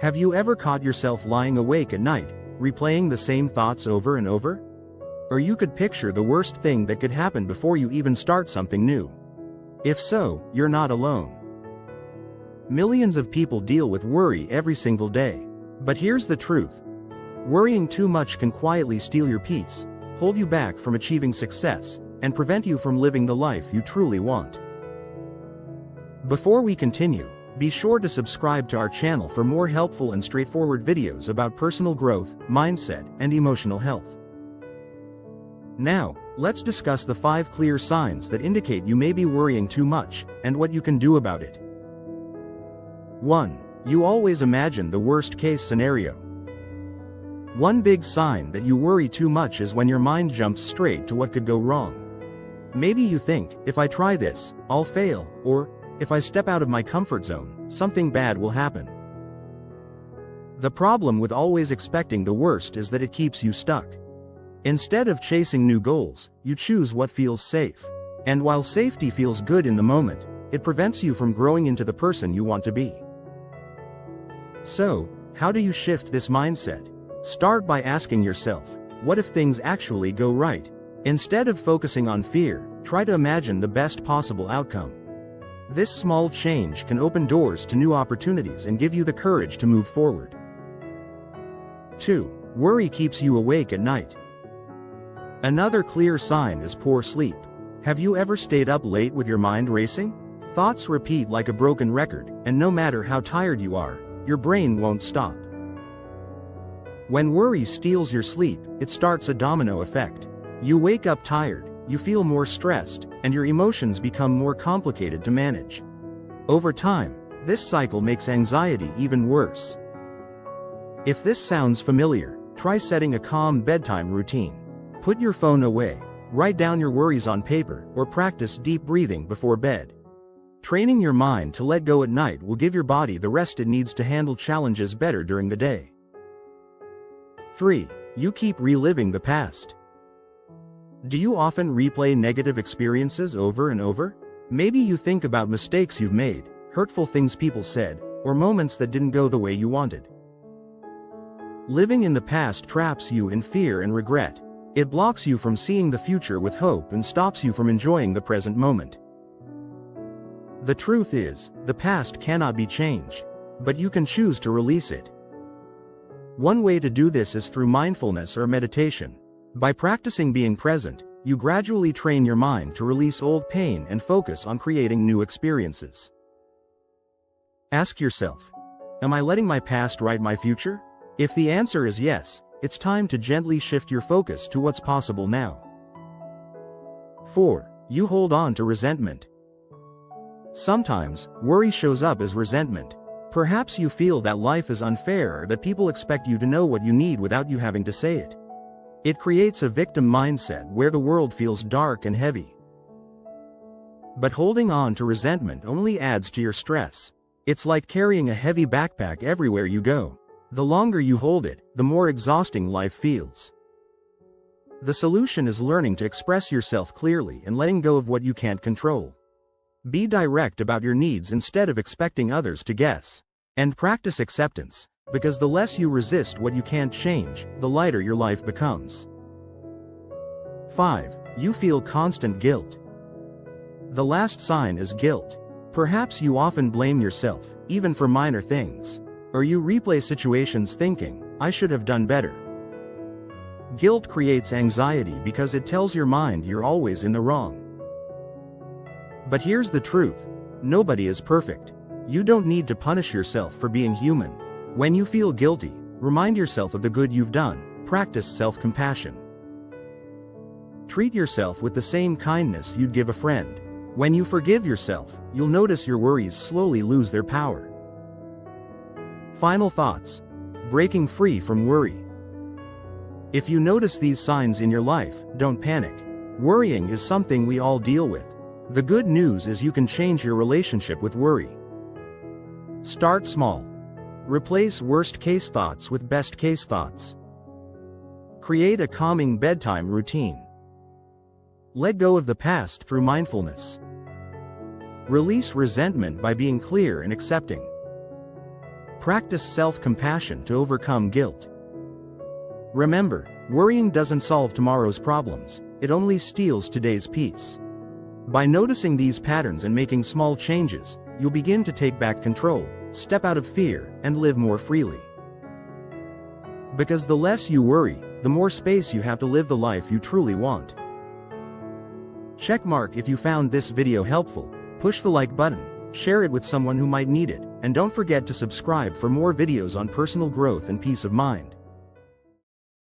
Have you ever caught yourself lying awake at night, replaying the same thoughts over and over? Or you could picture the worst thing that could happen before you even start something new. If so, you're not alone. Millions of people deal with worry every single day. But here's the truth. Worrying too much can quietly steal your peace, hold you back from achieving success, and prevent you from living the life you truly want. Before we continue, be sure to subscribe to our channel for more helpful and straightforward videos about personal growth, mindset, and emotional health. Now, let's discuss the 5 clear signs that indicate you may be worrying too much, and what you can do about it. 1. You always imagine the worst-case scenario. One big sign that you worry too much is when your mind jumps straight to what could go wrong. Maybe you think, if I try this, I'll fail, or, if I step out of my comfort zone, something bad will happen. The problem with always expecting the worst is that it keeps you stuck. Instead of chasing new goals, you choose what feels safe. And while safety feels good in the moment, it prevents you from growing into the person you want to be. So, how do you shift this mindset? Start by asking yourself, what if things actually go right? Instead of focusing on fear, try to imagine the best possible outcome. This small change can open doors to new opportunities and give you the courage to move forward. 2. Worry keeps you awake at night. Another clear sign is poor sleep. Have you ever stayed up late with your mind racing? Thoughts repeat like a broken record, and no matter how tired you are, your brain won't stop. When worry steals your sleep, it starts a domino effect. You wake up tired, you feel more stressed, and your emotions become more complicated to manage. Over time, this cycle makes anxiety even worse. If this sounds familiar, try setting a calm bedtime routine. Put your phone away, write down your worries on paper, or practice deep breathing before bed. Training your mind to let go at night will give your body the rest it needs to handle challenges better during the day. 3. You keep reliving the past. Do you often replay negative experiences over and over? Maybe you think about mistakes you've made, hurtful things people said, or moments that didn't go the way you wanted. Living in the past traps you in fear and regret. It blocks you from seeing the future with hope and stops you from enjoying the present moment. The truth is, the past cannot be changed, but you can choose to release it. One way to do this is through mindfulness or meditation. By practicing being present, you gradually train your mind to release old pain and focus on creating new experiences. Ask yourself, am I letting my past write my future? If the answer is yes, it's time to gently shift your focus to what's possible now. 4. You hold on to resentment. Sometimes, worry shows up as resentment. Perhaps you feel that life is unfair or that people expect you to know what you need without you having to say it. It creates a victim mindset where the world feels dark and heavy. But holding on to resentment only adds to your stress. It's like carrying a heavy backpack everywhere you go. The longer you hold it, the more exhausting life feels. The solution is learning to express yourself clearly and letting go of what you can't control. Be direct about your needs instead of expecting others to guess. And practice acceptance, because the less you resist what you can't change, the lighter your life becomes. 5. You feel constant guilt. The last sign is guilt. Perhaps you often blame yourself, even for minor things. Or you replay situations thinking, I should have done better. Guilt creates anxiety because it tells your mind you're always in the wrong. But here's the truth. Nobody is perfect. You don't need to punish yourself for being human. When you feel guilty, remind yourself of the good you've done. Practice self-compassion. Treat yourself with the same kindness you'd give a friend. When you forgive yourself, you'll notice your worries slowly lose their power. Final thoughts. Breaking free from worry. If you notice these signs in your life, don't panic. Worrying is something we all deal with. The good news is you can change your relationship with worry. Start small. Replace worst-case thoughts with best-case thoughts. Create a calming bedtime routine. Let go of the past through mindfulness. Release resentment by being clear and accepting. Practice self-compassion to overcome guilt. Remember, worrying doesn't solve tomorrow's problems, it only steals today's peace. By noticing these patterns and making small changes, you'll begin to take back control, step out of fear, and live more freely. Because the less you worry, the more space you have to live the life you truly want. Checkmark if you found this video helpful, push the like button, share it with someone who might need it, and don't forget to subscribe for more videos on personal growth and peace of mind.